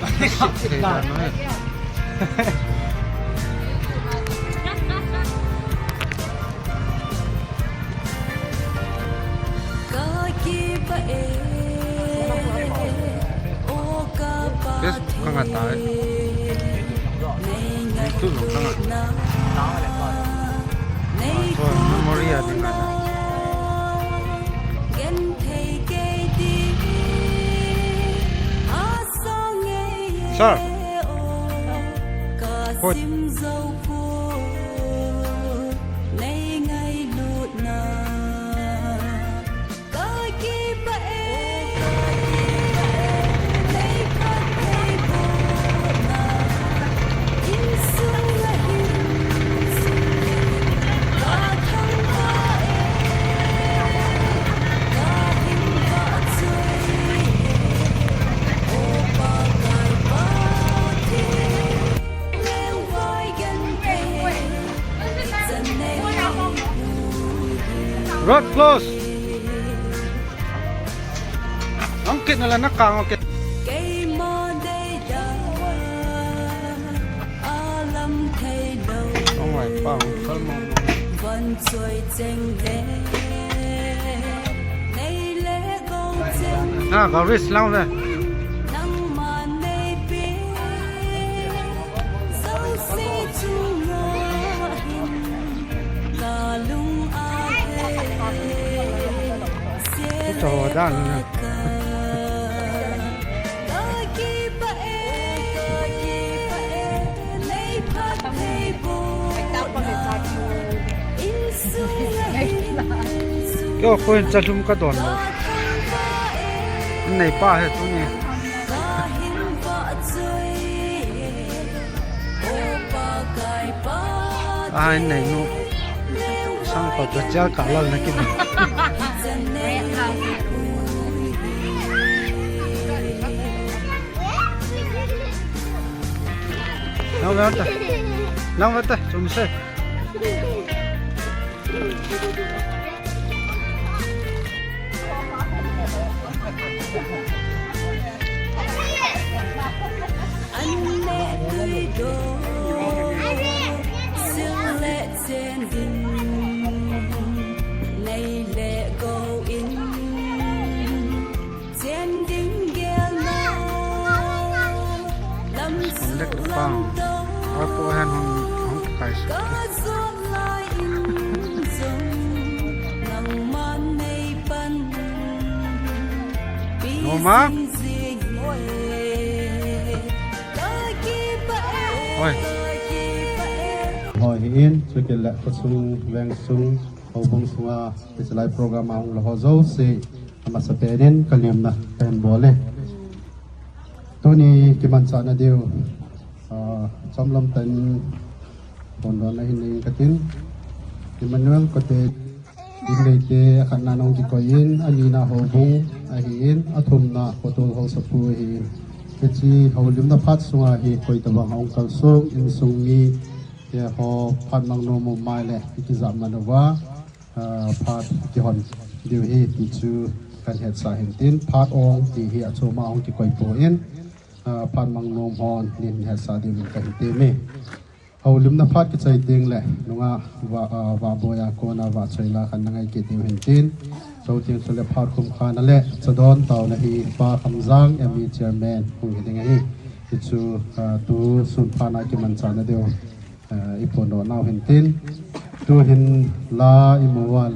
10 บาทYes, kangat tayo. Ito no, kangat. So, memory atin na. Sir. What? Road close. Angkit na lang nakang angkit. Oh my god, kalmo. Có risk lang rồi. Trời đàn nè. Cái quên chặt lum cái đòn rồi. Này pa hết tôi nhỉ. Ai này nó sang có cho chơi cả lần này kia. Nào vậy ta, chúng sẽ. Aku han hong kai su. Mama. Oi. Hoi in chukel la pasung weng sung au bong sunga islai program ang lo zo se amasaperin kaliam na pen bole. Toni kiman sa na deu trong lâm tình còn đó là hình cái Emmanuel có thể in đây cái khả năng ông chỉ có in anh na hồ bung anh in athum na có tôi hồ sập phu hi cái chi hồ lim na phát xuống hi coi tàu bằng ông cầu sung in sung ni cái hồ phát mang nô mồm mai lệ cái giảm mà nó quá phát cái hòn điều hi thì chú cần hết sa hình tin phát ông thì hi ở chỗ mà ông chỉ coi phổ in phát mang nôm hòn nên hết sa điều mình cần tìm mi hầu lim na phát cái chạy tiếng lệ đúng không và boya cô na và chạy là khăn ngay cái điều hình tin sau tiếng số lệ phát khum khan na lệ cho đón tàu na hi ba kham giang em chairman cùng cái tiếng ấy thì chú tu sun pha na cái mình chọn na điều ipon đó nào hình tin tu hình la imuwa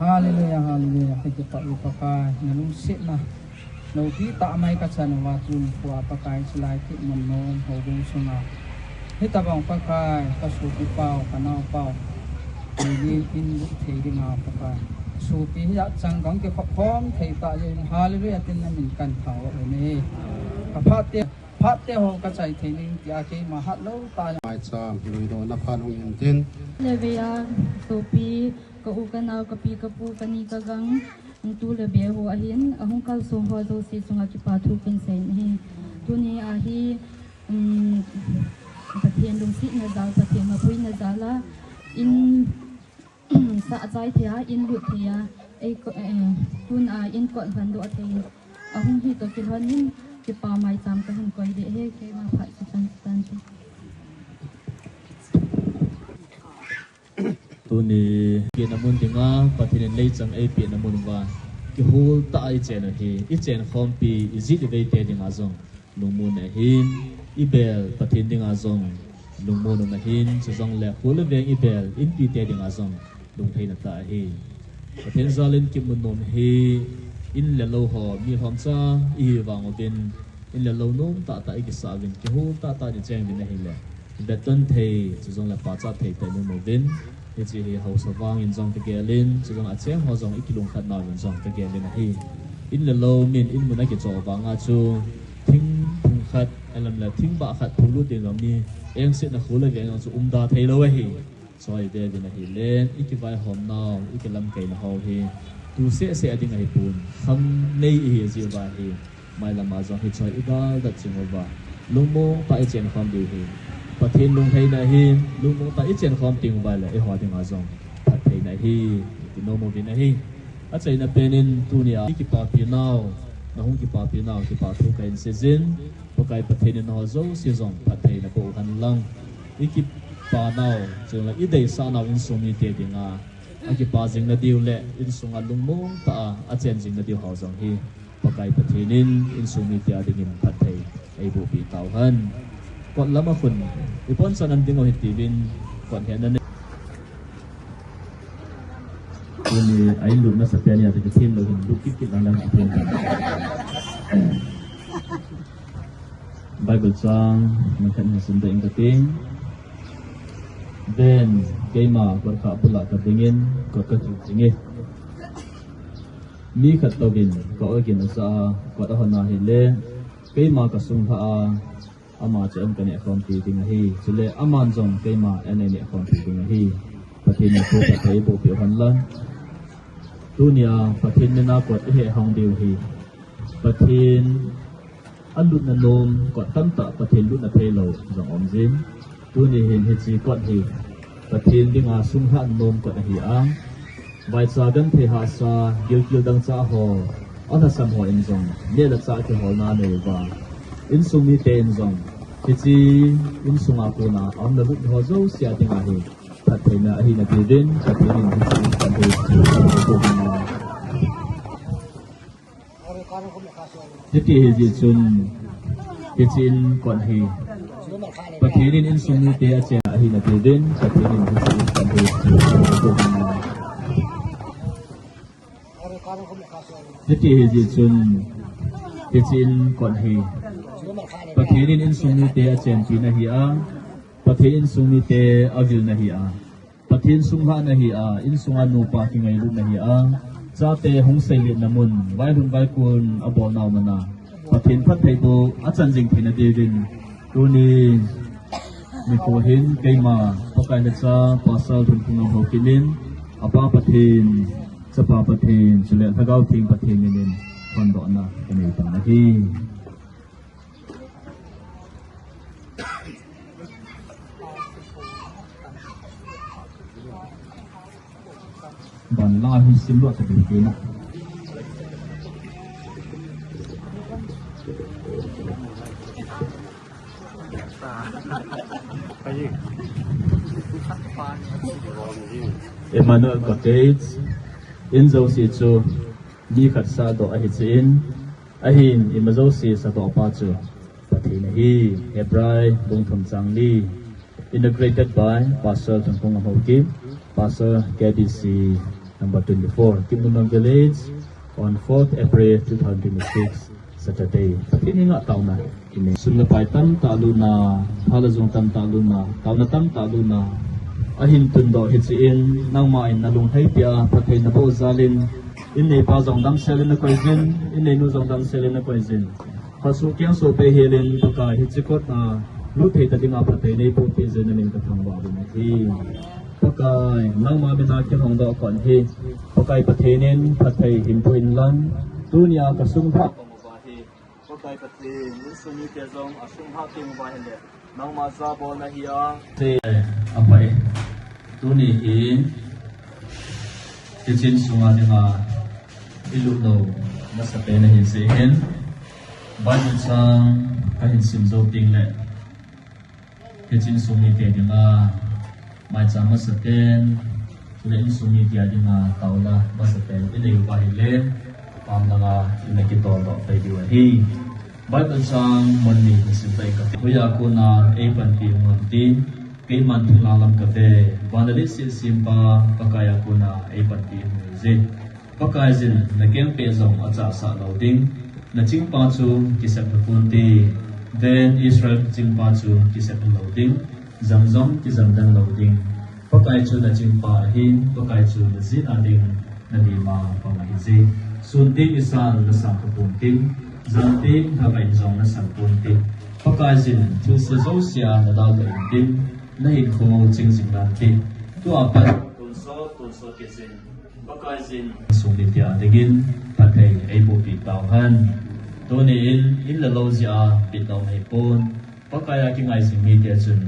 Hallelujah, hallelujah. Kita ipakai nalusit na. Nau kita mai kacan watun kuah pakai selaki menom hubung sungai. Kita bang pakai kasupi pau kanau pau. Ini in thei ding ha pakai. Supi ya changgang ke phom thei ta yin hallelujah tin na min kan thau ni. กะพะเตโหกะใจเทนิงติอาเคมาหัดโลตา mai cha lui do na phan ong in tin Leveya sopi ka ukanaw kapi kapu kani kagang tu lebe ho ahin ahong kal song ho do si sunga ki pathu kin sen hi tuni ahi pathian lung si na zal pathian ma pui na zala in sa chai thia in lut thia ei tun a in kon van do athin ahong hi to ki hanin ki pa mai tam ka han koi de he ke ma pha si tan tu ni ki namun tinga pathin lei chang ai pi namun wa ki hol ta ai chen hi I chen khom pi izi de te dinga zong lungmun a hin ibel pathin dinga zong lungmun na hin chu zong le hol ve ibel in pi te dinga zong lung thei na ta hi pathin zalin ki mun nom hi in le lo ho mi hom cha I wang bin in le lo nom ta ta I ki sa win ki hol ta ta ni cheng din na hi le beton thei chu zong la pa cha thei te no vin hi chi hi ho sawang in zong te gelin chu zong a cheng ho zong ikilung khat na in zong te gelin hi in le lo min in mun a ki chaw wanga chu thing thung khat alam la thing ba khat thulu te lo mi eng sit na khula ve chu da thei lo hi soi de din hi len ikivai hom naw ikilam kai na ho hi tu se ading hi pun kham nei hi ji ba hi mai lama zong hi choi ibal da chingova lungmo pa I chen kham di hi pathin lung thei na hin lung mo ta I chen khom ting ba la e ho ding a zong pat thei na hi ti no mo vin na hi a chai na penin tu ni a ki pa pi naw na hung ki pa pi naw ki pa thu kain season po kai pathin no zo si zong pat thei na ko han lang I ki pa naw chung la I dei sa naw in sumi te ding a ki pa jing na diu le in sunga lung mo ta a chen jing na diu ho zong hi po kai pathinin in sumi te a ding in pat thei ai bu pi taw hanก่อนละมาคุณอีป้อนสันนันติงเอาเหตุวินก่อนเห็นนั้นวันนี้ไอ้ลูกนักสัตย์เนี่ยจะทีมเราเห็นลูกกิ๊กๆลังๆเพียงกันไบเบิลซังมันขันสันเดงกระติงเดนเกมาก่อนข้าพุลากระติงินก่อนกระจุกจิงิมีขัดตัวกินก็เอากินซะก่อนเอาหน้าเห็นเลยเกมากระสุนท่าอามาจะอันกันเนี่ยความตีดิงฮีสุเลอามันจงเกมาอันเนี่ยความตีดิงฮีประเทศนี้ผู้ประเทศบุเปียวหันลันตัวเนี่ยประเทศนี้น่ากดเหตุห้องเดียวฮีประเทศอันลุนนมกดตั้งแต่ประเทศลุนเทโลจงอมจินตัวนี้เห็นเหตุจีกดฮีประเทศดิงอาสุงหันนมกดฮีอังใบซาดันเทหาซาเกี่ยวดังจ้าหออันนั้นสัมหัวอินจงเนี่ยละจ้าที่หอนาเนวาอินสุมีเตนจงที่จีอินสุงอากูนาอันนั้นหัวโจเสียติงาฮีพัดเทน่าฮีนักดินพัดเทนินที่จีกันเทจูที่ที่ฮีจุนที่จีนก่อนฮีพัดเทนินอินสุมีเตอาเจอาฮีนักดินพัดเทนินที่จีกันเทจูที่ที่ฮีจุนที่จีนก่อนฮีประเทศอินสุมิเตอเจนปีนาฮีอาประเทศอินสุมิเตอวิลนาฮีอาประเทศสุงหานาฮีอาอินสุงานูปากิไงลุนาฮีอาจาเตหงเซเลนามุนไว้รุนไว้กุนอบอนาวมนาประเทศพัทไทโบอาจารย์จิงพินาเดวินตัวนี้มีโคเห็นเกมาปกายนักษาภาษาทุนคุงหกินินอาปาประเทศสภาประเทศเฉลี่ยถ้าเขาทิ้งประเทศนี้คนดอนะกันในต่างนาทีบันลาหิสิมรวดจะเป็นปีนะเอมานูเอลกอเตสอินโซซีจูมีขัดซาโดอาฮิซินอาหินอิมาโซซีซาโดปาจูปฏิเนฮีเฮบรายบงทมจังลี integrated by Pastor Tungkong Amaukim Pastor KBC number 24 Kimunang Village on 4th April 2026 Saturday. Ini nga taon na ini. Sulapay tam talo na, halazong tam talo na, taon na tam talo na. Ahin tundo hitsiin nang main nalunghay pia patay na po zalin. Ini pa zong dam selin na koizin, ini no zong dam selin na koizin. พอสุเกียงโซเปเฮเลนปกายฮิจิกตาลุเทตติงาพัตเตในปุติเจนนินกะทังวาบุนทีปกายนังมาเบนาเกหองดอก่อนเฮปกายปะเทเนนพัตเตหิมพุอินลันตุญญากะสุงภะปมวาเฮปกายปะเทนิสุมิเตซองอสุงภะติงวาเฮเลนังมาซาโบนะฮิยาเตอะไปตุนีหิที่จินสุงาดิมาอิลุโนมาสเปนะหินเซเห็นบ้านมันสร้างก็เห็นสิมโจติงเลยที่จินสุมีเตียดิมาไม่จำมาสเปนสุดอินสุมีเตียดิมาเตาละมาสเปนอินเลยว่าเห็นเล่ความละมาอินเลยกิโตต่อไปดีว่าฮีบ้านมันสร้างมันมีสิมไปกับพยาคูนาเอปันตีมันตีกิมันทุลาลัมกาเฟวันนี้สิมปาปะกายคูนาเอปันตีมันเจปะกายจินนักเก็งเปซงอาจารย์สาวดิ้งna ching pa chu kisap na punti then Israel ching pa chu kisap na loading zamzam kisam dan loading pakai chu na ching pa hin pakai chu na zin ading na lima pamahizi sunting isan na sang punting zamting habain zong na sang punting pakai zin chu se zo sia na dal da inting na hin kho ching zing nan ti tu apat tunso kisin pakai zin sung li tia degin pathai ai bo pi taw hanตัวนี้อินละโลจีอาบินเราให้ปนเพราะกายกิงไงสิ่งมีเดียจุน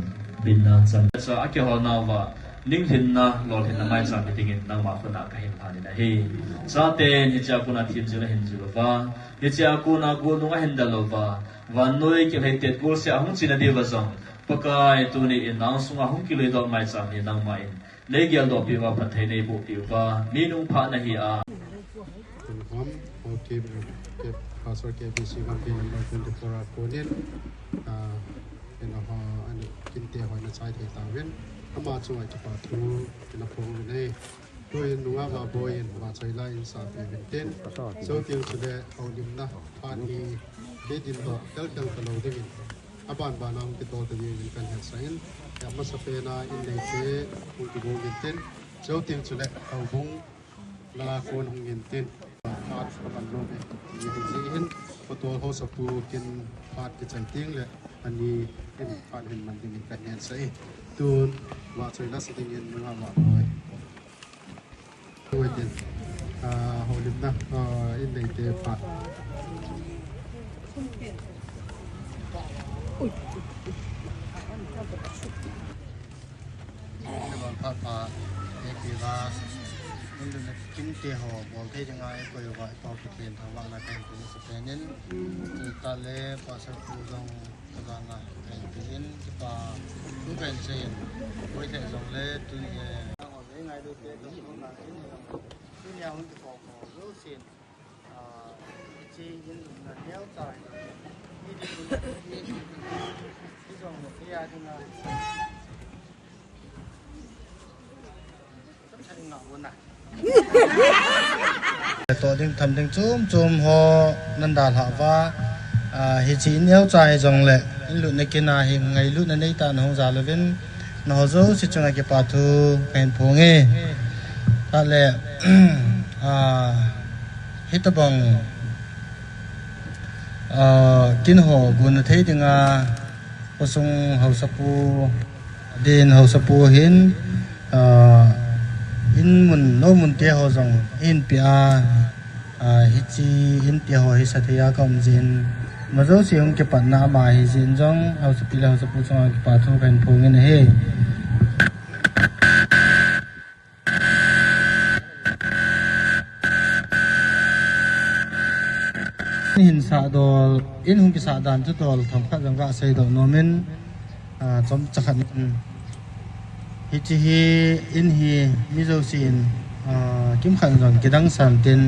บินนะจังจะอาเกี่ยวกับนาวะนิ่งเห็นนะรอเห็นนะไม่จำไม่ทิ้งนางมาคนนักเห็นผ่านนี่นะเฮ้ซาเตนฮิจากุนาทีมจุลเห็นจุลฟ้าฮิจากุนากูนุ่งเห็นดัลฟ้าวันนู้นกิเลสเต็ดกูเสียหุ่นจีนเดียวจังเพราะกายตัวนี้นางสุงหุ่นกิเลสดอกไม่จำนี่นางไม่เลี้ยงดอกพิวาพัฒน์ในบุตรฟ้ามีนุ่งผ้านะเฮียPastor KBC campaign number 24 Aponin in a and Kinte Hoina side Tawen, Amazu at Patu in a Pong to in Nuava Boy and Matsila in South Eventin. So till today, Odimna, Pani, did in the Delta Loading, Aban Banam, the daughter you can have sign, Yamasapena in the day, Utibovitin. So till today, Album, La Phone Hintin. พาดมันโลกมีสิ่งเห็นพอตัวเขาสปูกินพาดกิจเตียงเลยอันนี้เห็นพาดเห็นมันจะมีการเงินใส่ตัวว่าช่วยรักสิ่งเงินมันว่าเลยตัวเด่นหัวลิมนะอินในเตพาดพาดพาเอกว่า kinh tế họ bỏ thế chẳng ai quay gọi vào thực hiện thảo luận là thành phố sẽ nên từ ta lệ và sau khi dòng là thành phố và cũng cần xây với thể dòng lệ từ ngày đầu tiên trong là cái nhà hơn có rất xịn chỉ những là đeo dài đi cái dòng một cái nhà thì là rất thành ngạo luôn nàyตัวดิ้งทำดิ้งจุ่มหอนันดาลหาว่าเฮจีเนี้ยใจจงเลยลุในกินาหิงไงลุในตาหงจาลวินนอโจสิจงไอเก็บปาทูเป็นพงเอตาเล่ฮิตบังกินหอกุนเทดิงาผสมเฮาสปูดินเฮาสปูหินอินมุนโนมุนเตียหอจงอินปีอาฮิจีอินเตียหอฮิสัตยากรรมจินมาโจสิองเก็บปันนามาฮิจินจงเฮาสปีลาเฮาสปูจงเก็บปาทูเป็นพงเงินเฮหินสะดอลอินหุงกิสะดานจุดดอลทำข้าจังกะใส่ดอกโนเมนจอมจักรฮิจิฮีอินฮีมิโซซินกิมขันจังกิดังสันติน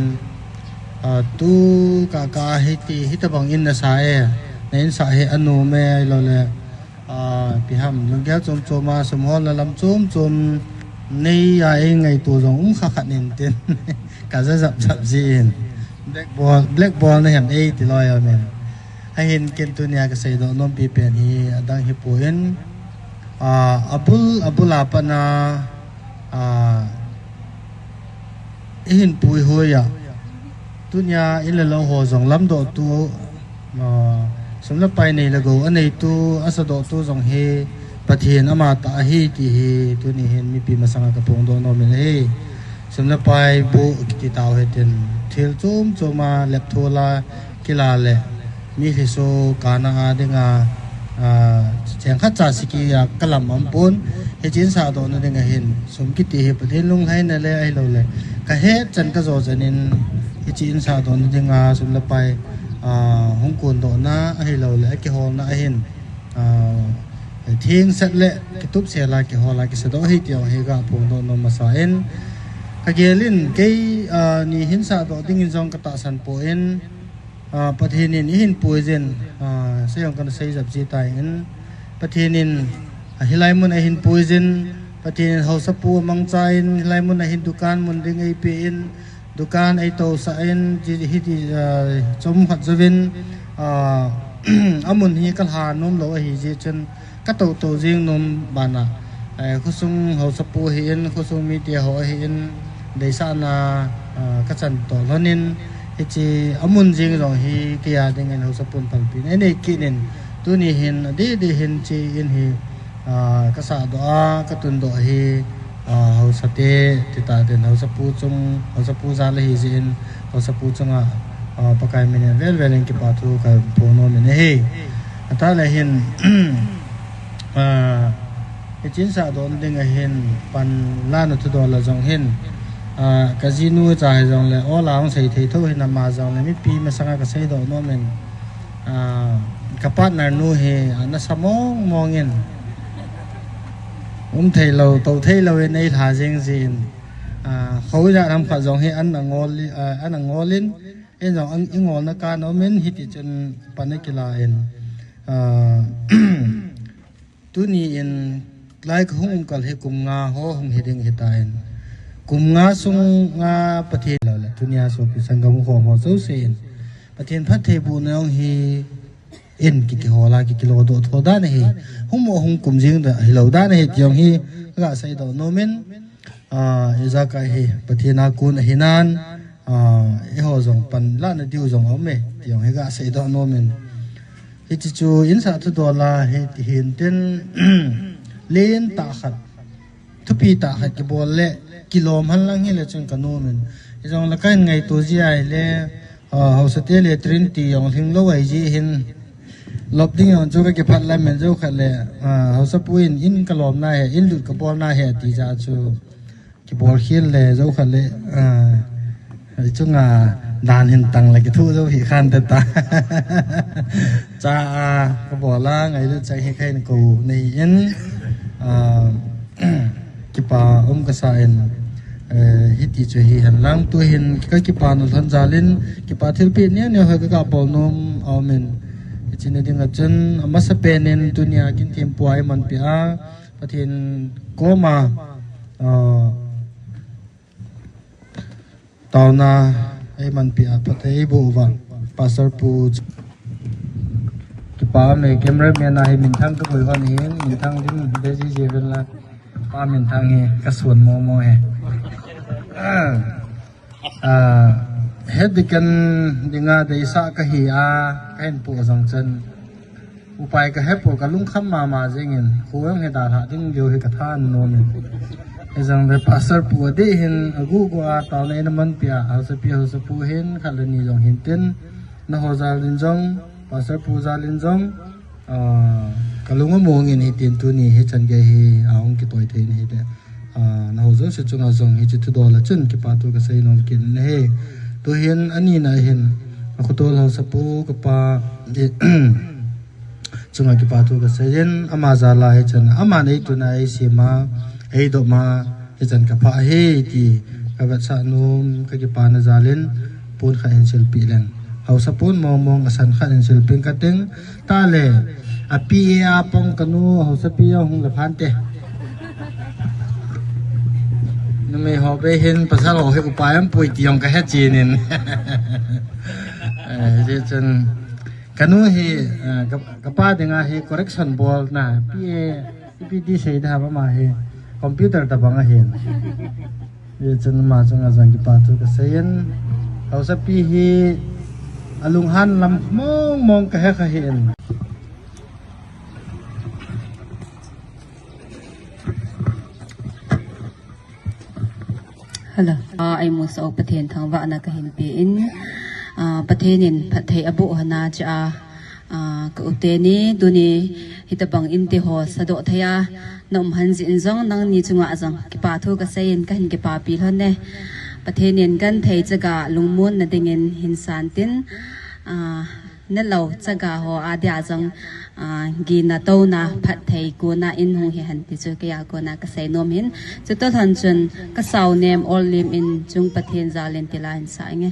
ตูกากาฮิติฮิตบังอินนาสาเอในอินสาเฮอนุเมโลเลพิหัมลุงแก้วจมมาสมฮอลลำจมในยาเองไงตัวจงขัดนินตินกาจะจับจีนblack ball นะเห็นติลอยเอาแม่นให้เห็นเกมตัวเนี้ยก็ใส่ดอกน้อมปีเปลี่ยนฮีดังฮิปุเห็นอับุลาปนาเห็นปุยโหยตัวเนี้ยอินละหัวสองลำดอกตัว สำหรับไปในละโกอันในตัวอัสดอตัวจงเฮประเทศอมาตาเฮที่เฮตัวนี้เห็นมีปีมาสังกะพงโดนเมเฮสำหรับไปบุกิติตาวเฮตินเทลจุมโจมาเล็บโทลากิลาเลมีฮิโซกานาอาเดงาเสียงขัดจาสิกียากะลำอัมปุนเฮจินสาโดนเดงเห็นสมกิติเฮประเทศลุงไทยนั่นแหละไอ้เราเลยกะเฮจันกะโจจันินเฮจินสาโดนเดงาสำหรับไปฮ่องกงโดนะไอ้เราเลยไอ้กิฮอลนะไอ้เห็นทิ้งเสร็จแล้วกิตุบเสียลากิฮอลากิสะดอให้เดียวให้กับพงโดนมาสาเอ็นกะเกลินเกยนี่หินสาโดดิ้งจงกะตะสันโปเอ็นประเทศนี้หินป่วยเจนเสียงกันใช้จับจีตายเงินประเทศนี้ฮิไลมุนไอหินป่วยเจนประเทศเฮาสปูมังใจฮิไลมุนไอหินดุการมุนดึงไอเปอินดุการไอโตสะเอ็นจีฮิติจมขัดจวินอามุนฮีกัลหานมโลหิจีจนกัตโตจิงนมบานะคุซุงเฮาสปูเห็นคุซุงมีเตียเฮาเห็นเดซานากัจันโตลนินเฮจิอามุนจิงรองฮีเกียดึงเงินเฮาสปูนพันปีในกินินตัวนี้เห็นดีเห็นจีอินฮีกษาดอกตุนดอฮีเฮาสเตติตาเดนเฮาสปูจงเฮาสปูซาลฮีจินเฮาสปูจงปะกายเมเนเวลกิปาตูกับโพโนเมเนเฮตาเลเห็นจินสาโดนดึงเห็นปันล้านตุดอลจงเห็นคาสิโนจ่ายจงเลยอลาวใส่เททุเห็นมาจงเลยมีปีมาสังกัดใส่ดอกโนเมนกับปัตนานูเฮนัสมองมองเงินเทเราโตเทเราในท่าเจงจีนเขาจะทำขัดจงเฮอันงอลินเอ็นจงอันงอนักการโนเมนฮิตจนปันกีฬาเอ็นตัวนี้เอ็นไล่ของกัลเฮกุมงาโฮหงเฮดิงเฮตายนกุมงาสุงงาประเทศเราแหละทุนยาสุพิสังกมุขของเจ้าเซนประเทศพัทเทบูนองเฮเอ็นกิโฮลากิโลโดทอดานเฮหงโมหงกุมจิงเดฮิโลดานเฮยองเฮก็ใส่ดอกโนเมนเอซากายเฮประเทศนากุนเฮนันเอฮอจงปันล้านดิวจงเอาเมยองเฮก็ใส่ดอกโนเมนเฮจิจูอินสาตุดอลาเฮเห็นเต็นเลนตาขัดทุปีตาขัดกิบอลเล่กิโลมันลังเฮเลจงกันโนมันจงละกันไงตัวจีไอเล่เฮาสเตเลทรินตียองทิ้งโลไอจีเห็นลบดิ้งยองจูก็เก็บพัดไล่เหมือนเจ้าขัดเล่เฮาสปูอินกลอมน่าเฮอินหลุดกับอลน่าเฮตีจ้าจูกิบอลเขียนเล่เจ้าขัดเล่จงดานเห็นตังเลยกิทูเจ้าผีขันแต่ตาจ้าก็บอกล่าไงรู้ใจให้ใครกูในยันกิปากษาเอ็นฮิติจุฮีหันลังตัวเห็นก็กิปานุทันจาลินกิปาทิลปีเนี่ยเนี่ยเขาก็กบอลนมเอาเมนจินดิ่งจนมาสเปนินตัวเนี่ยกินเทียมป่วยมันเปียประเทศโกมาตาวนาไอ้มันเปียประเทศบูวาปาสร์ปูกิปาเมย์เกมเรย์เมียนาให้มินทั้งตัวคนเห็นมินทั้งที่เดซิเจเวลาป้ามินทั้งเฮกระสวนโมเฮเฮ็ดดิกันดิงาเดซ่ากะฮีอาเห็นปูสังเจนอุปายกะเฮ็ดปูกะลุงคำมาเจงินคูยงเฮดาหาดิ้งเดียวเฮกะท่านโนมินเอจังเดปาสร์ปูเดเห็นกูกว่าตอนในมันเปียเอาสเปียเอาสปูเห็นขัดนี่จงเห็นเต้นนะฮอซาลินจงปาสร์ปูซาลินจงกะลุงมองเงินเฮตินตัวนี้เฮจันเกเฮเอาองกิตอยเทนเฮเดนะฮอซงสิจุงเอาจงเฮจิตุดอละจุนกิปาตุกะไซนอมกินเฮตัวเห็นอันนี้นะเห็นคุตัวเราสปูกปาจุงกิปาตุกะไซเย็นอามาซาลาเฮจันอามาในตัวนาไอซีมาเฮดอมาเฮจันกะพาเฮตีกะบัดสะนุมกะกิปานะซาเลนปูนขะเห็นศิลปิเลงเฮาสปูนมองอสันขะเห็นศิลปิกะตึงตาเลอปีอาปองกะนูเฮาสปียหงละพันเตนไม่หอบไปเห็นภาษาโลกให้อุปายมันป่วยตียงกับเฮจีนินเดี๋ยวจนกันนู้นเฮกับป้าเด็กอ่ะเฮ correction ball นะพี่ดีใช้ได้ป่ะมาเฮคอมพิวเตอร์ตะบังอ่ะเห็นเดี๋ยวจนมาจงอาจารย์กับป้าตัวก็เสียนเขาสับพี่เฮ อลุงหันลำมองกะแฮกะเห็นฮัลโหลไอมุสอประเทศทางวะนะกะเห็นปีอินประเทศนินประเทศอบุหนาจะกอุเตนีดูนีฮิตบังอินติโฮสะดอทยานมหันจินซองนังนีจุงะจังกิปาทูกะเซยนกะเห็นกิปาปีหอนเนประเทศนินกันไทยจะกะลุงมุนนะดิงินหินสานตินนั่นเราจะกะโฮอาเดียจังกีนาโตนาพัดไทยกูนาอินหงเห็นติจุกยากูนากะเซนมหินจุดต้นจนกะสาวเนมออลิมอินจุงประเทศซาเลนติลาหินสายไง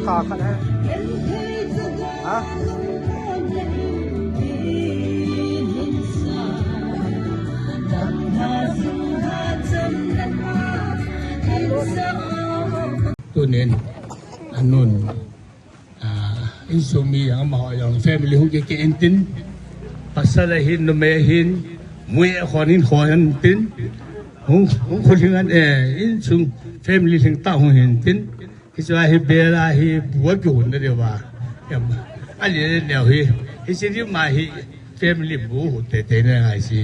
ต่อกันฮะตัวเน้นอันนู้นอินซูมีอย่างมาอย่างแฟมิลี่ฮุกเกอินตินปัสสาวะหินนเมหินมวยขอนินขอหินตินหงคนที่งั้นอินซูแฟมิลี่ถึงต้าหงหินตินที่จะให้เบลาให้บัวจุนนั่นเดียวว่าอันนี้เนี่ยที่สิ่งที่มาให้แฟมิลี่บัวแต่เนี่ยไงสิ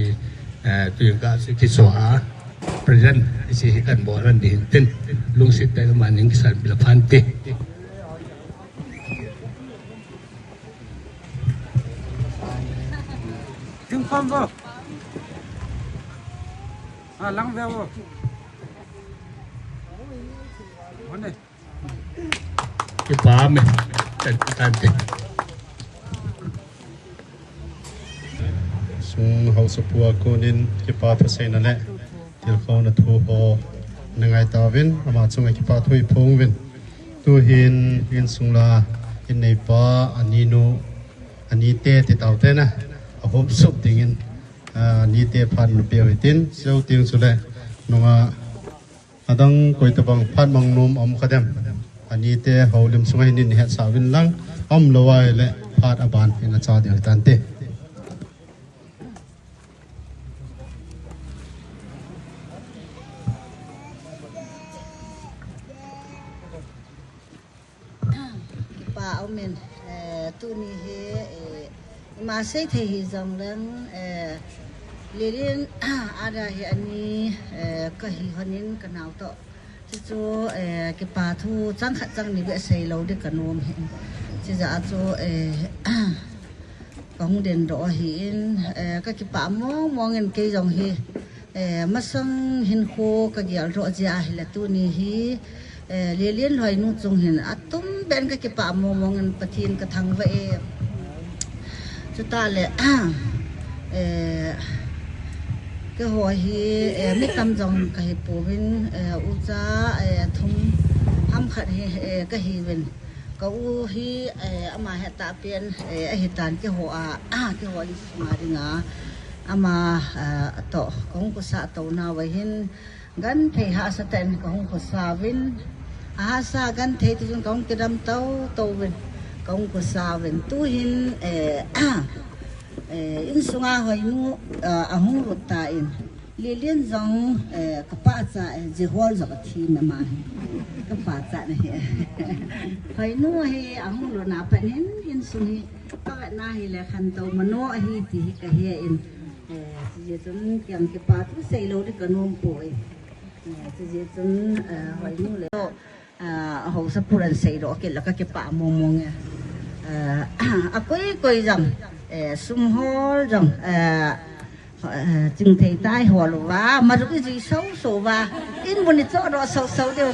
ตัวอย่างก็สิคิดสว่าประเด็นที่กันบอกนั่นดีติน ลุงเสร็จแต่ประมาณ1สันบิลพันเตถึงความบ่ลังแววบ่วันนี้ ke paham dan tante sung hau sapua konin ke pa thasai na le til khaw na thu ho nangai tawin ama chunga ki pa thui phongwin tu hin sungla in nei pa aninu ani te tawte na a hop sup dingin ni te phan pewitin seu ting chule nonga adang koitabang phan mangnum om khadam ani te haulim sunga hin he sawin lang om lowai le phat aban in a cha de tan te pa omen tu ni he ma sei the hi jong lang lerin ada hi ani ka hi hanin kanau to chu ke pa thu chang khat chang ni be sei lo de kanom he chi za chu kong den ro hi in ka ki pa mong en ke jong hi ma sang hin kho ka gyal ro ja hi la tu ni hi lerin loi nu chung hin atum ben ka ki pa mong en pathin ka thang wa chu ta le cái hồi hi mấy tâm dòng cái bộ bên u cha thùng ham khát hi cái hi bên có u hi ama hệ tạ tiền hệ tàn cái hồ cái hồ mà đi ngã ama to cũng có sa to nào vậy hin gan thầy hạ sa tên cũng có sa vin sa gan thầy thì chúng cũng cái đâm tàu bên cũng có sa bên tu hin in sunga hoi nu ahung rota in lilian zong kapa cha je hol za thi na ma kapa cha na he hoi nu he ahung lo na pa nen in suni ka na hi le khan to mano hi ti ka he in je chun kyam ke pa tu sei lo de kanom poi je chun hoi nu le ho sa puran sei ro ke la ka ke pa mo mo nge koi rằng sum hol rằng chừng thầy tai hồ lù và mà cái gì xấu xấu và in muốn cho đó xấu xấu điều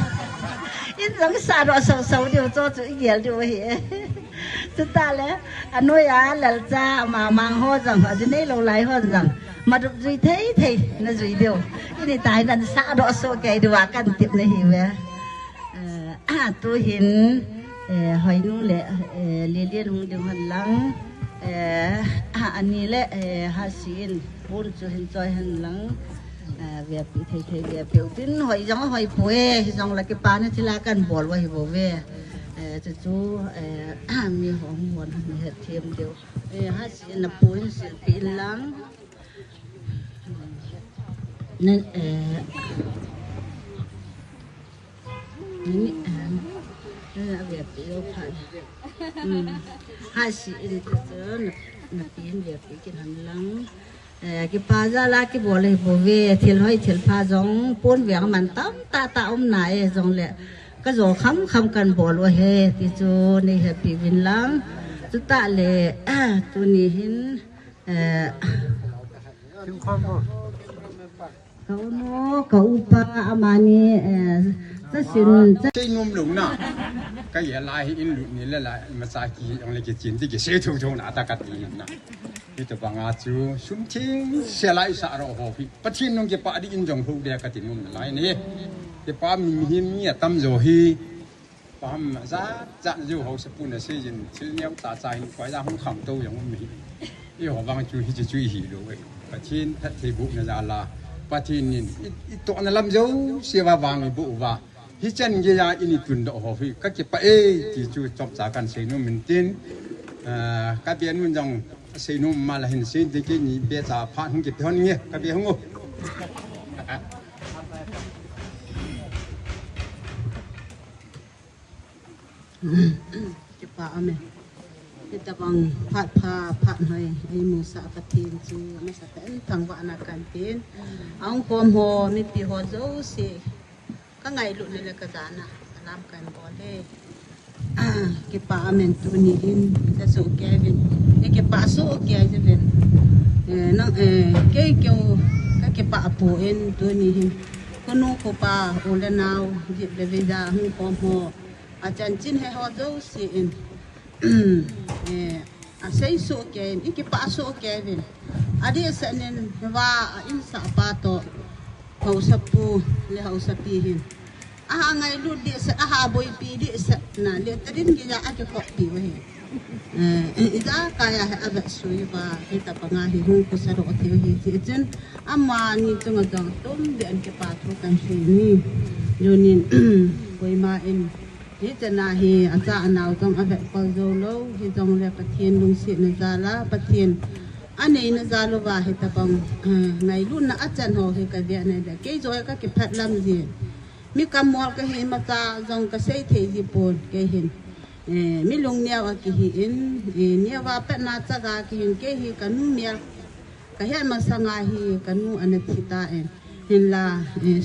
in rằng xa đó xấu xấu điều cho chữ gì điều vậy chúng ta lẽ anh nói là cha mà mang ho rằng ở trên đây lâu lại ho rằng mà được gì thế thì nó gì điều cái tài là xa đó xấu cái điều cần tiếp này hiểu vậy tôi hiện hỏi nu lẽ liên liên hùng điều hành lắng anh ni lẽ hasin buồn cho hình chơi hành lắng về bị thầy về biểu tin hỏi giống hỏi phơi giống là cái pan này thì là cần bỏ vào hiểu về chú mi hồng muốn hết thêm điều hasin là buồn sự bị lắng nên về biểu phải hai sĩ thì giờ là tiền về cái hành lăng cái pa ra là cái bộ này bộ về thiền hỏi thiền pa giống bốn việc mình tóm ta ông này giống lệ cái rồi không cần bỏ luôn he thì cho này là bị vinh lăng chúng ta lệ tôi này hin cậu pa amani cái ngôn luận nè cái gì lại in luận này là mà sai kỳ ông này cái chuyện thì cái xe thâu thâu nãy ta cắt đi nè thì tụi bạn chú súng thiên xe lại sợ rồi hồ phi bắt thiên nông cái bà đi in dòng hậu để cái tiền ngôn lại nè cái bà mình hiếm nhỉ tâm rồi hi bà mà giá dặn dù hậu sắp buồn là xây dựng chứ nếu ta sai quái ra không khẳng đâu giống mình cái họ vang chú hi chú ý rồi bắt thiên thật thì bụng là là bắt thiên nhìn ít tụi nó làm dấu xe va vàng bộ và hi chân cái ya ini tun độ hồ phi các cái thì chú chọn giáกันxây nó mình tin các bên mình dòng xây nó mà là hình xây thì cái gì bây giờ phát không kịp hơn nghe các bên không ngô cái pa ame cái ta bằng phát hơi ai mua sa phát tiền chứ mà sa tên thằng vợ na can tiền ông com hồ mi pi hồ dấu xì ka ngai lu le ka jana alam kan bole ke pa amen tu ni in sa so kevin ke pa so kevin nang ke ke pa po en tu ni hin kono ko pa ole nau di le vida hu ko mo a chan chin he ho do si in a sei so ken ke pa so kevin adi sanen wa in sa pa to ho sapu le ho sapi hin ngai lu di sa boy pi di sa na le tadin gi ya ake ko pi we ida kaya ha aba sui ba ita pangahi hu ko sa ro ti hi ti chen amma ni tunga dang tom de an ke pa tro kan si ni yonin koi ma in hi tana hi acha anaw tong aba ko zo lo hi tong le pathian lung si na zala pathian anei na zalo ba hi ta pang ngai lu na achan ho hi ka dia na da ke zo ka ke phat lam ji mi kamol ka hi ma ta jong ka sei the ji pon ke hin mi lung nia wa ki hi in nia wa pa na cha ga ki hin ke hi ka nu mia ka he ma sanga hi ka nu anathita en hin la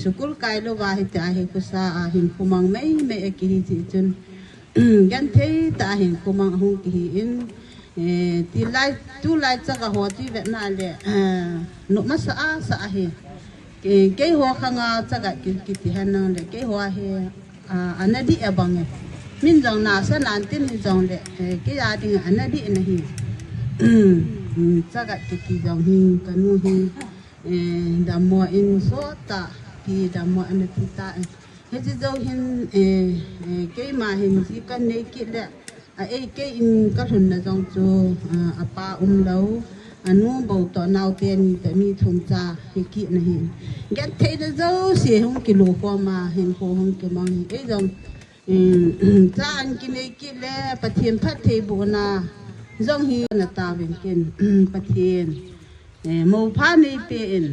sukul kai lo wa hi ta hi ku sa hin kumang mai me ki hi ji chun gan thei ta hin kumang hu ki hi in ti lai tu lai cha ga ho ti ve na le no ma sa hi ke ho khanga chaga ki ti hanang le ke ho he anadi abang min jong na sa nan tin ni jong le ke ya ding anadi na hi chaga ki jong hi kanu hi da mo in so ta ki da mo an ti ta he ji jo hin ke ma hin ji kan nei ki le ke in ka hun na jong chu apa lo anu bau to nau ten te mi thum cha hi ki na hin get the de zo si hung ki lo ko ma hin ko hung ke mang e jong cha an ki nei ki le pathian phat the bu na jong hi na ta wen ken pathian mo pha nei pe en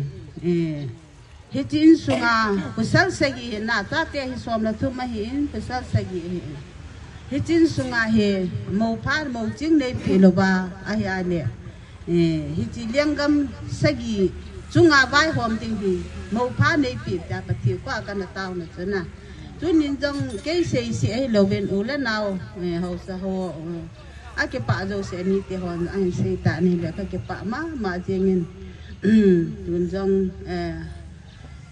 hi tin sunga kusal sagi na ta te hi som la thu ma hin kusal sagi hi tin sunga he mo pha mo jing nei pe lo ba a ya le hi chi liangam sagi chunga vai hom ting hi mo pha nei pi ta pathi kwa kan taw na chana tu nin jong ke sei si ai lo ven u la naw ho sa ho a ke pa zo se ni te hon an sei ta ni le ka ke pa ma jengin tun jong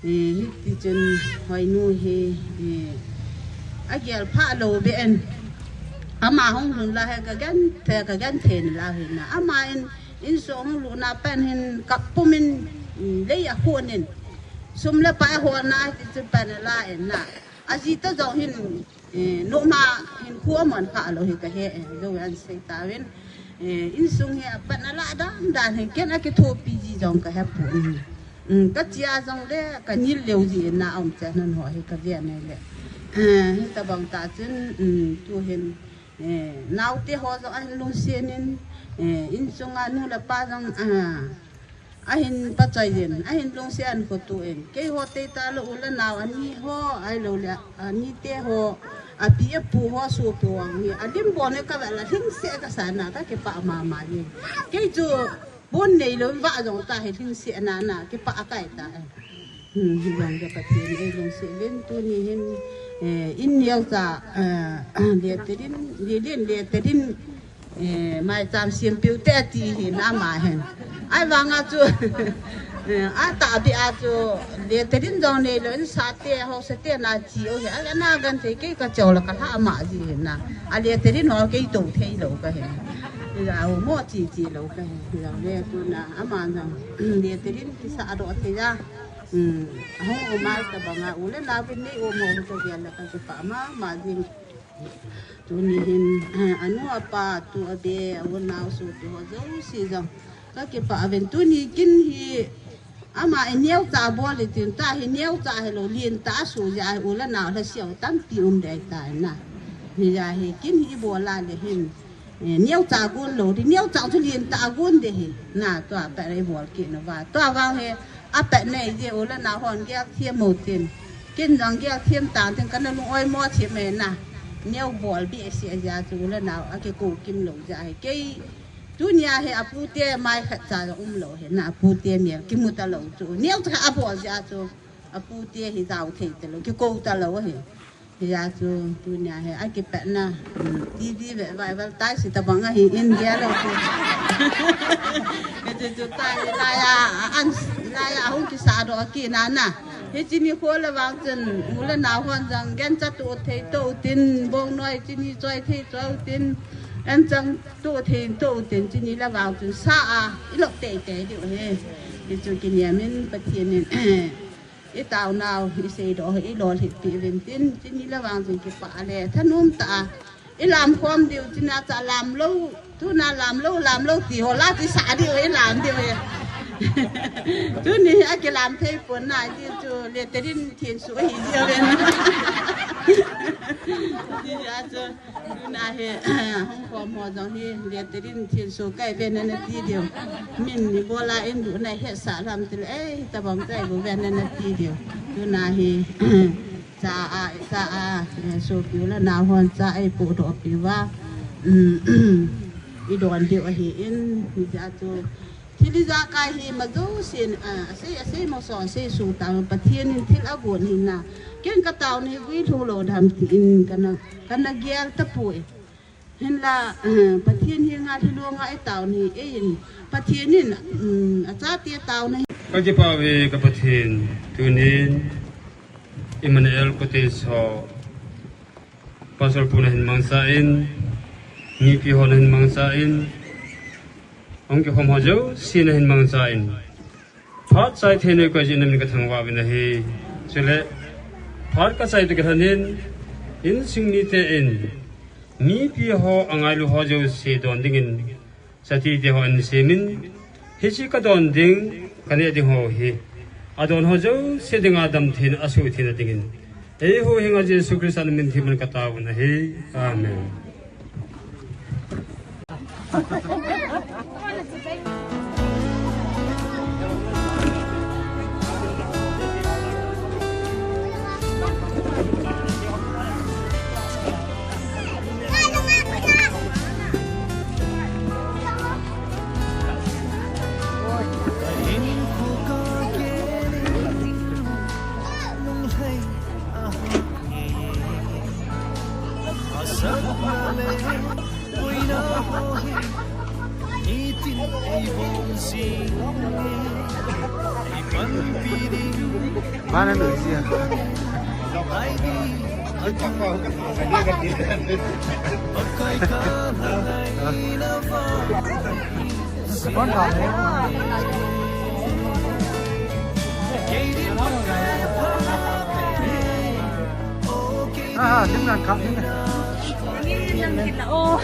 hi ti chen hoi nu he a gel pha lo be en ama hong lun la he ka gan the la he na ama in so hong lu na pen hin kap pumin le ya honin sum la pa ho na ti chu pan la en na aji ta zo hin no ma hin khuwa man kha lo hi ka he zo an sei ta wen in sung he pan la dan he ken a ke tho pi ji jong ka he pu ka chia jong le ka nil leu ji na om cha nan ho he ka dia ne le ta bang ta chun tu hin nau te ho zo an lu senin in sunga nu la pa jong ahin pa chai jen ahin long se an ko tu en ke ho te ta lo ula naw ani ho ai lo la ani te ho a pi pu ho su tu ang ni adim bo ne ka la thing se ka sana ta ke pa ma ni ke ju bon nei lo wa jong ta he thing se na ke pa kai ta jong ja pa ti ei long se len tu ni hin in niao ta le te din mai tam sim piu te ti hi na ma hen ai wa nga chu a ta bi a chu le te din dong ne lo sa te ho se te na ji o he a na gan te ke ka chaw la ka ha ma ji na a le te din ho ke to the lo ka he ya o mo ji lo ka he ya le tu na a ma na le te din ki sa ro the ya ho o ma ta ba nga u le na bi ni o mo to ya la ka pa ma ji tu ni hin anu apa tu abe awon naw su tu zo si jong ka ke pa aven tu ni kin hi ama eneu ta bo le tin ta hi neu ta he lo lien ta su ya u la naw la siao tam ti de ta na ni ya hi kin hi bo la le hin neu ta gun lo di neu ta tu lien ta gun de hi na to pa re bo ki no wa to wa he a pa nei je u la naw hon ge thiem mo tin kin jong ge thiem ta tin kan lu oi mo thi me na neo bol bi sia ja chu la naw a ke ko kim lo ja he ke tu nia he apu te mai kha cha lo he na apu te mi ki mu ta lo chu neo ta apu ja chu apu tia hi dau thei te lo ki ko ta lo he ya chu tu nya he ai ki pe na tv ve vai val tai si ta banga hi india lo ku ke chu tai la ya an la ya hu ki sa do ki na na he chi ni ko la wang chen mu la na hon jang gen cha tu thei to tin bong noi chi ni choi thei choi tin an chang tu thei to tin chi ni la wang chen sa a i lo te te di he ke chu ki nya min pa thien ni i tao nào i se do i lo hi pi ven tin tin ni la wang jin ki pa le thanum ta i lam khom diu tin na cha lam lo tu na lam lo ti ho la ti sa diu i lam diu e tu ni a ke lam thei pon na ti chu le terin thien su hi diu le ti ya chu tu na he hong khom ho jong hi le terin thien su kai ven na ti diu min ni bo la en du na he sa lam ti e ta bang tai bo ven na ti diu tu na he sa a so pi la na hon sa ai pu do pi wa i don diu hi in ni ja chuที่ลิซากายเฮมาดูสินเซมาสอนเซสูตามประเทศนี้ที่อาบุญหินนะเก่งกระเต่านี่วิทูโลทำอินกันนักเกียร์ตะปุยเห็นละประเทศนี้งานที่ลวงไอ้เต่านี่เองประเทศนี้อาจารย์เตี้ยเต่านี่ก็จะพาไปกับประเทศตัวนี้อิมานเอลก็เตสอปัสสาวะปุ่นเห็นมังสาอินมีพิหอนเห็นมังสาอินองค์ความหอเจ้าสิ่งเห็นมังสาอินพัดใจเทนก็จะนำกระทั่งว่าเป็นเหตุเสร็จพัดก็ใจตัวกระทั่งนั้นอินสิ่งนี้เตอินมีพิหออังไงลูหอเจ้าเสียดอนดิ่งสติเดียวอันเสียมินเฮชิกดอนดิ่งกันเนี่ยดิ่งหอเฮอดอนหอเจ้าเสียดิ่งอาดัมเทนอสุเทนดิ่งเอโฮเฮงอาเจสุคริสต์มินที่มันกระตาวันเฮอาเมนMana lu sih? Dengan kamu. Oh.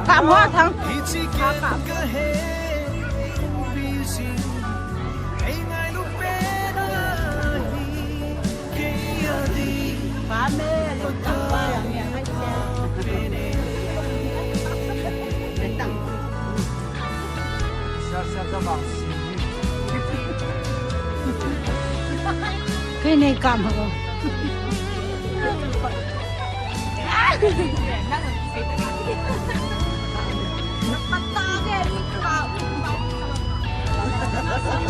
Cảm hóa thằng cái này cảm hả?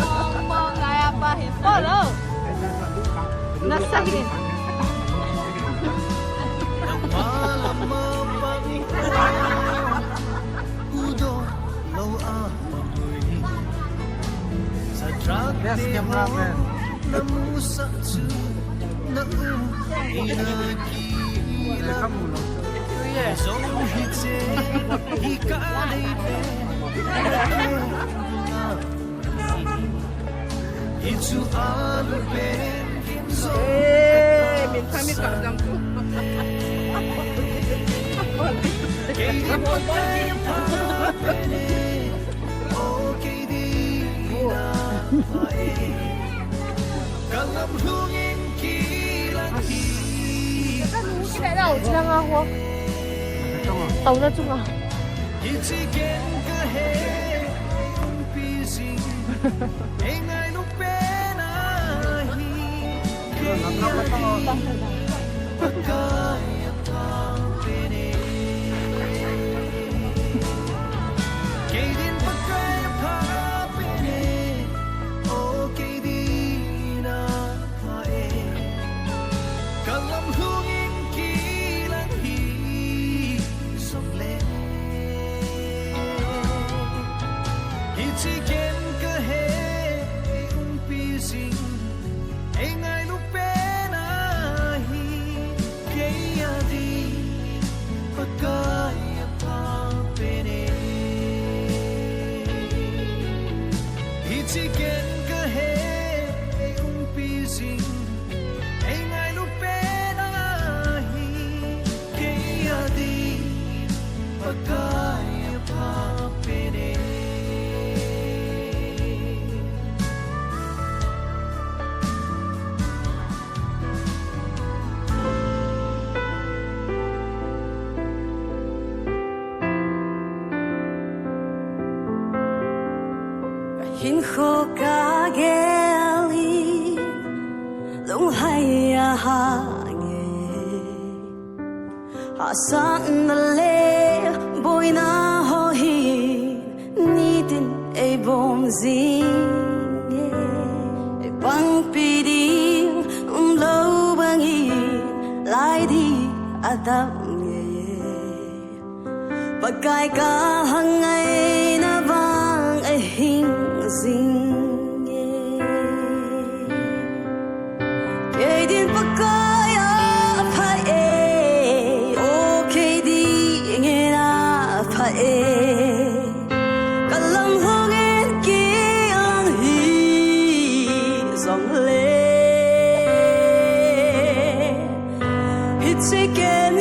Mong mong bahay. Follow. Nasahin. Yes, cameraman. Mình phải biết cảm giác cái này đâu chứ đang ngao tàu ra chung à hin kho ka geli lung hai ha nge ha san le boy na ho hi ni tin e bom zing e bang pi di lo bang hi lai di adam ye bagai ka hang ai na bang e hing sing ye din pakaya phai e okay di ngena phai e kalam hogen ki ang hi song le hit chicken